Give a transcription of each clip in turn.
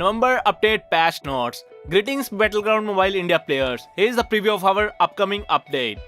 November update patch notes. Greetings Battleground Mobile India players. Here is the preview of our upcoming update.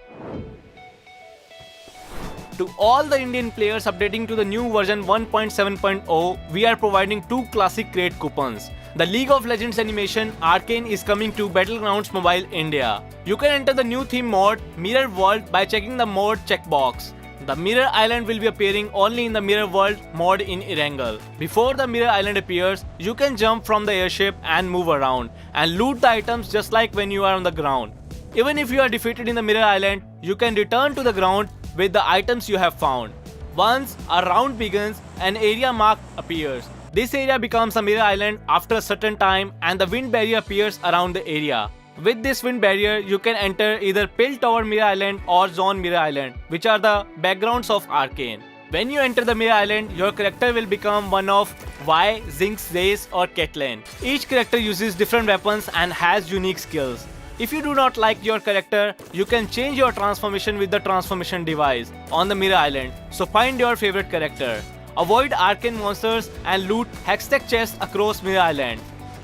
To all the Indian players updating to the new version 1.7.0, we are providing 2 classic crate coupons. The League of Legends animation Arcane is coming to Battlegrounds Mobile India. You can enter the new theme mod Mirror World by checking the mod checkbox. The Mirror Island will be appearing only in the Mirror World mod in Erangel. Before the Mirror Island appears, you can jump from the airship and move around and loot the items just like when you are on the ground. Even if you are defeated in the Mirror Island, you can return to the ground with the items you have found. Once a round begins, an area mark appears. This area becomes a Mirror Island after a certain time and the wind barrier appears around the area. With this wind barrier, you can enter either Pill Tower Mirror Island or Zone Mirror Island, which are the backgrounds of Arcane. When you enter the Mirror Island, your character will become one of Vi, Jinx, Zace or Caitlyn. Each character uses different weapons and has unique skills. If you do not like your character, you can change your transformation with the transformation device on the Mirror Island, so find your favorite character. Avoid arcane monsters and loot Hextech chests across Mirror Island.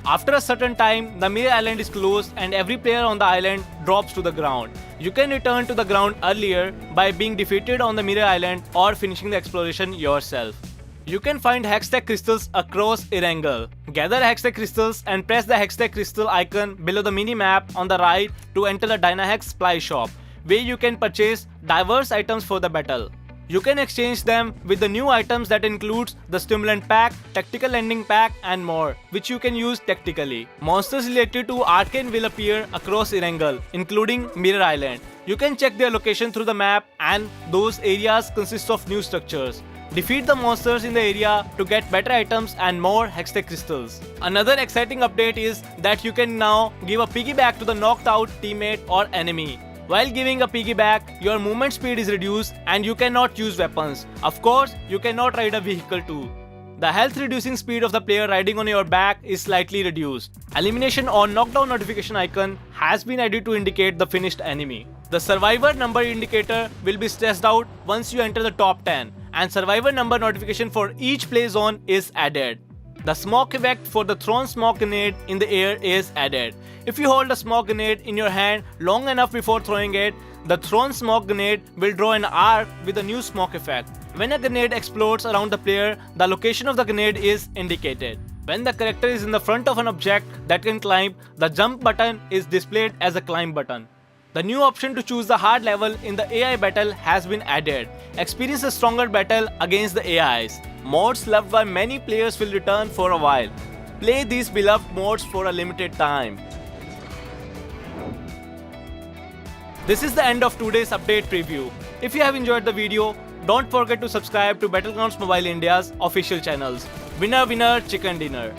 After a certain time, the Mirror Island is closed and every player on the island drops to the ground. You can return to the ground earlier by being defeated on the Mirror Island or finishing the exploration yourself. You can find Hextech crystals across Erangel. Gather Hextech crystals and press the Hextech crystal icon below the mini-map on the right to enter the Dynahex supply shop, where you can purchase diverse items for the battle. You can exchange them with the new items that includes the Stimulant Pack, Tactical Landing Pack and more, which you can use tactically. Monsters related to Arcane will appear across Erangel, including Mirror Island. You can check their location through the map and those areas consist of new structures. Defeat the monsters in the area to get better items and more Hextech crystals. Another exciting update is that you can now give a piggyback to the knocked out teammate or enemy. While giving a piggyback, your movement speed is reduced and you cannot use weapons. Of course, you cannot ride a vehicle too. The health reducing speed of the player riding on your back is slightly reduced. Elimination or knockdown notification icon has been added to indicate the finished enemy. The survivor number indicator will be stressed out once you enter the top 10, and survivor number notification for each play zone is added. The smoke effect for the thrown smoke grenade in the air is added. If you hold a smoke grenade in your hand long enough before throwing it, the thrown smoke grenade will draw an arc with a new smoke effect. When a grenade explodes around the player, the location of the grenade is indicated. When the character is in the front of an object that can climb, the jump button is displayed as a climb button. The new option to choose the hard level in the AI battle has been added. Experience a stronger battle against the AIs. Mods loved by many players will return for a while. Play these beloved mods for a limited time. This is the end of today's update preview. If you have enjoyed the video, don't forget to subscribe to Battlegrounds Mobile India's official channels. Winner winner chicken dinner.